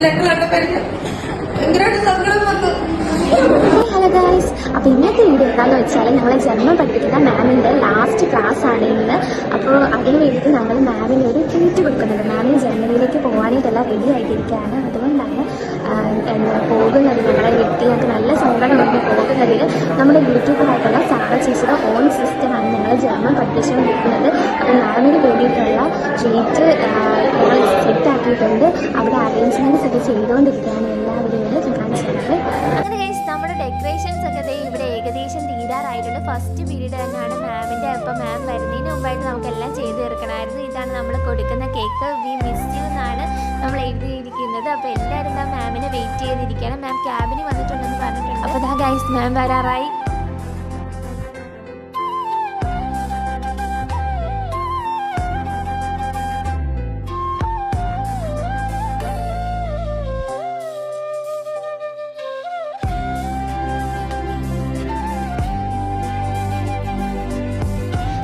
Hello guys, അപ്പോൾ ഇന്നത്തെ video എന്താണെന്ന് വെച്ചാൽ ഞങ്ങൾ ജർമ്മൻ പഠിപ്പിക്കുന്ന മാമിൻ്റെ ലാസ്റ്റ് ക്ലാസ് ആണ് ഇന്ന്. അപ്പോൾ അതിന് വേണ്ടിയിട്ട് ഞങ്ങൾ മാമിന് ഒരു ട്രീറ്റ് കൊടുക്കുന്നുണ്ട്. മാമിന് ജർമ്മനിയിലേക്ക് പോകാനായിട്ടെല്ലാം റെഡി ആയിട്ടിരിക്കുകയാണ്. അതുകൊണ്ടാണ് പോകുന്നത്. ഞങ്ങളെ വെട്ടി ഞങ്ങൾക്ക് നല്ല സങ്കടമുണ്ട് പോകുന്നതിൽ. നമ്മുടെ യൂട്യൂബറായിട്ടുള്ള സാറ ചേച്ചിയുടെ ഓൺ സിസ്റ്റമാണ് ഞങ്ങൾ ജർമ്മൻ പഠിപ്പിച്ചുകൊണ്ടിരിക്കുന്നത്. അപ്പോൾ മാമിന് വേണ്ടിയിട്ടുള്ള ട്രീറ്റ് ഞങ്ങൾ സെറ്റാക്കിയിട്ടുണ്ട്. അവിടെ അറേഞ്ച്മെൻറ്റ്സ് ഒക്കെ ചെയ്തുകൊണ്ടിരിക്കുകയാണ്. എല്ലാവരും കാണിച്ചിട്ടുണ്ട്. അങ്ങനെ ഗൈസ്, നമ്മുടെ ഡെക്കറേഷൻസ് ഒക്കെ ഇവിടെ ഏകദേശം തീരാറായിട്ടുണ്ട്. ഫസ്റ്റ് പീരീഡ് തന്നെയാണ് മാമിൻ്റെ. അപ്പം മാം വരുന്നതിന് മുമ്പായിട്ട് നമുക്കെല്ലാം ചെയ്തു തീർക്കണമായിരുന്നു. ഇതാണ് നമ്മൾ കൊടുക്കുന്ന കേക്ക്. വി മിസ് യു എന്നാണ് നമ്മൾ എഴുതിയിരിക്കുന്നത്. അപ്പോൾ എല്ലാവരും ആ മാമിനെ വെയിറ്റ് ചെയ്തിരിക്കുകയാണ്. മാം ക്യാബിന് വന്നിട്ടുണ്ടെന്ന് പറഞ്ഞിട്ടുണ്ട്. അപ്പോൾ ദാ ഗൈസ്, മാം വരാറായി.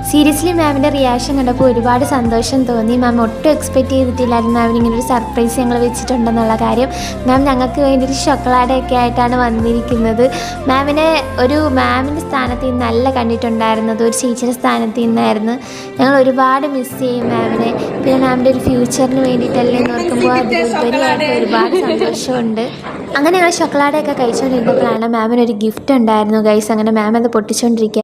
സീരിയസ്ലി മാമിൻ്റെ റിയാക്ഷൻ കണ്ടപ്പോൾ ഒരുപാട് സന്തോഷം തോന്നി. മാം ഒട്ടും എക്സ്പെക്റ്റ് ചെയ്തിട്ടില്ലായിരുന്നു മാമിന് ഇങ്ങനെ ഒരു സർപ്രൈസ് ഞങ്ങൾ വെച്ചിട്ടുണ്ടെന്നുള്ള കാര്യം. മാം ഞങ്ങൾക്ക് വേണ്ടി ഒരു ചോക്ലേറ്റൊക്കെ ആയിട്ടാണ് വന്നിരിക്കുന്നത്. മാമിൻ്റെ സ്ഥാനത്ത് നിന്നല്ല കണ്ടിട്ടുണ്ടായിരുന്നത്, ഒരു ചേച്ചിയുടെ സ്ഥാനത്ത് നിന്നായിരുന്നു. ഞങ്ങൾ ഒരുപാട് മിസ് ചെയ്യും മാമിനെ. പിന്നെ മാമിൻ്റെ ഒരു ഫ്യൂച്ചറിന് വേണ്ടിയിട്ടല്ലേ എന്ന് ഓർക്കുമ്പോൾ അതിലുപരിയായിട്ട് ഒരുപാട് സന്തോഷമുണ്ട്. അങ്ങനെ ഞങ്ങൾ ചോക്ലേറ്റൊക്കെ കഴിച്ചുകൊണ്ടിരുന്നപ്പോഴാണ് മാമിനൊരു ഗിഫ്റ്റ് ഉണ്ടായിരുന്നു ഗൈസ്. അങ്ങനെ മാം അത് പൊട്ടിച്ചുകൊണ്ടിരിക്കുക.